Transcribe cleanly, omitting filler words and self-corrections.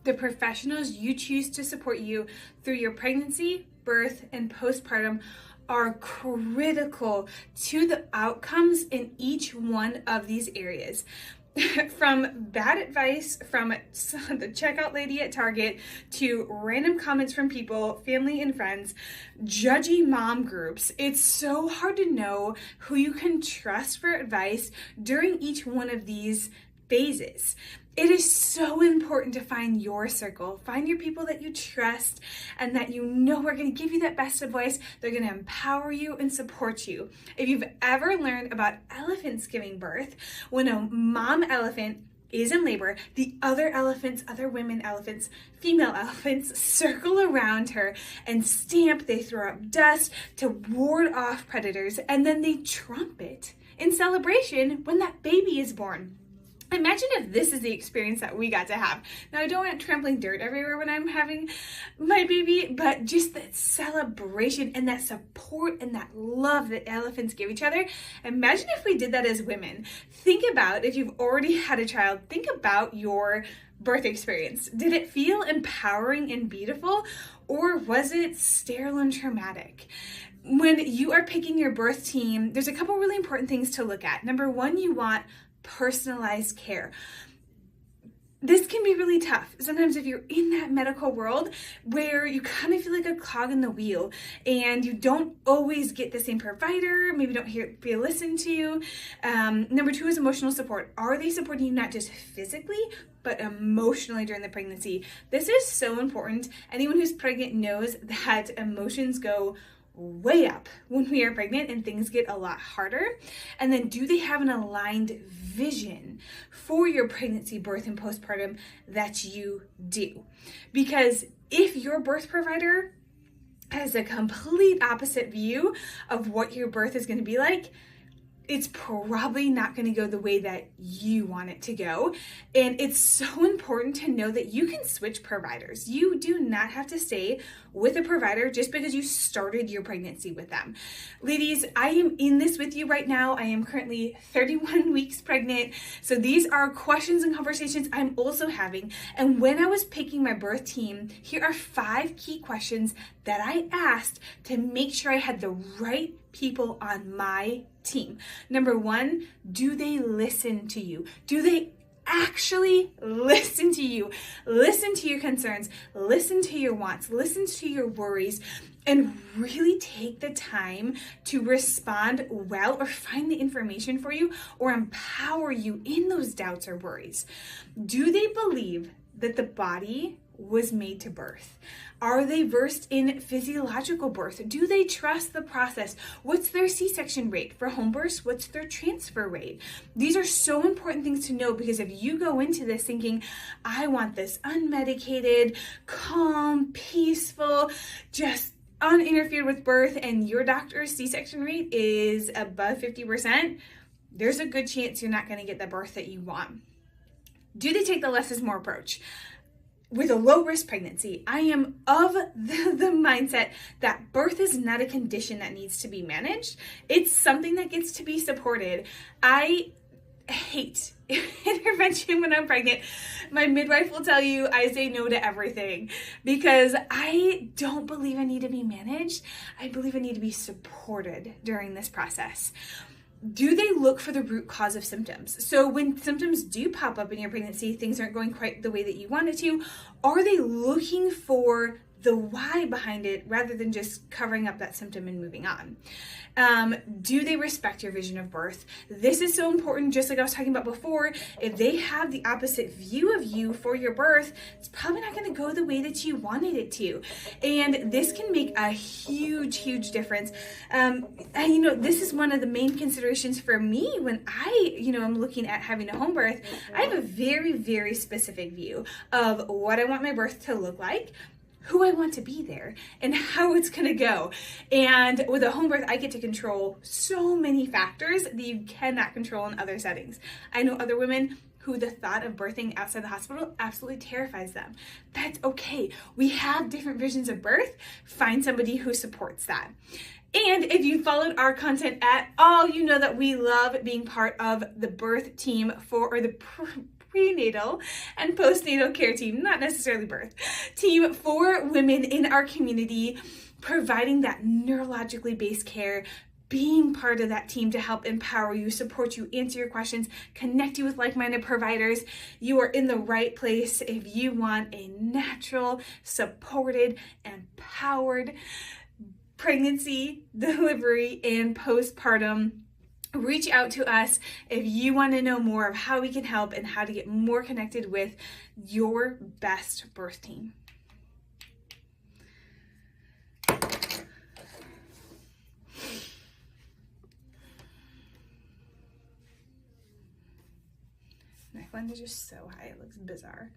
The professionals you choose to support you through your pregnancy, birth, and postpartum are critical to the outcomes in each one of these areas. From bad advice from the checkout lady at Target to random comments from people, family and friends, judgy mom groups, it's so hard to know who you can trust for advice during each one of these phases. It is so important to find your circle, find your people that you trust and that you know are going to give you that best advice. They're going to empower you and support you. If you've ever learned about elephants giving birth, when a mom elephant is in labor, the other elephants, other women elephants, female elephants circle around her and stamp. They throw up dust to ward off predators, and then they trumpet in celebration when that baby is born. Imagine if this is the experience that we got to have. Now, I don't want trampling dirt everywhere when I'm having my baby, but just that celebration and that support and that love that elephants give each other. Imagine if we did that as women. Think about, if you've already had a child, think about your birth experience. Did it feel empowering and beautiful, or was it sterile and traumatic? When you are picking your birth team, there's a couple really important things to look at. Number one, you want personalized care. This can be really tough. Sometimes if you're in that medical world where you kind of feel like a cog in the wheel and you don't always get the same provider, maybe don't feel listened to. Number two is emotional support. Are they supporting you not just physically, but emotionally during the pregnancy? This is so important. Anyone who's pregnant knows that emotions go way up when we are pregnant and things get a lot harder. And then, do they have an aligned vision for your pregnancy, birth, and postpartum that you do? Because if your birth provider has a complete opposite view of what your birth is going to be like, it's probably not going to go the way that you want it to go. And it's so important to know that you can switch providers. You do not have to stay with a provider just because you started your pregnancy with them. Ladies, I am in this with you right now. I am currently 31 weeks pregnant. So these are questions and conversations I'm also having. And when I was picking my birth team, here are 5 key questions that I asked to make sure I had the right people on my team. Number 1, do they listen to you? Do they actually listen to you? Listen to your concerns, listen to your wants, listen to your worries, and really take the time to respond well or find the information for you or empower you in those doubts or worries. Do they believe that the body was made to birth? Are they versed in physiological birth? Do they trust the process? What's their C-section rate? For home births, what's their transfer rate? These are so important things to know, because if you go into this thinking, I want this unmedicated, calm, peaceful, just uninterfered with birth, and your doctor's C-section rate is above 50%, there's a good chance you're not going to get the birth that you want. Do they take the less is more approach? With a low-risk pregnancy, I am of the mindset that birth is not a condition that needs to be managed. It's something that gets to be supported. I hate intervention when I'm pregnant. My midwife will tell you I say no to everything because I don't believe I need to be managed. I believe I need to be supported during this process. Do they look for the root cause of symptoms? So when symptoms do pop up in your pregnancy, things aren't going quite the way that you wanted to, are they looking for the why behind it rather than just covering up that symptom and moving on? Do they respect your vision of birth? This is so important. Just like I was talking about before, if they have the opposite view of you for your birth, it's probably not going to go the way that you wanted it to. And this can make a huge, huge difference. This is one of the main considerations for me when I'm looking at having a home birth. I have a very, very specific view of what I want my birth to look like, who I want to be there, and how it's going to go. And with a home birth, I get to control so many factors that you cannot control in other settings. I know other women who the thought of birthing outside the hospital absolutely terrifies them. That's okay. We have different visions of birth. Find somebody who supports that. And if you followed our content at all, you know that we love being part of the birth team prenatal and postnatal care team, not necessarily birth, team for women in our community, providing that neurologically based care, being part of that team to help empower you, support you, answer your questions, connect you with like-minded providers. You are in the right place if you want a natural, supported, empowered pregnancy, delivery, and postpartum. Reach out to us if you want to know more of how we can help and how to get more connected with your best birth team. My phone is just so high, it looks bizarre.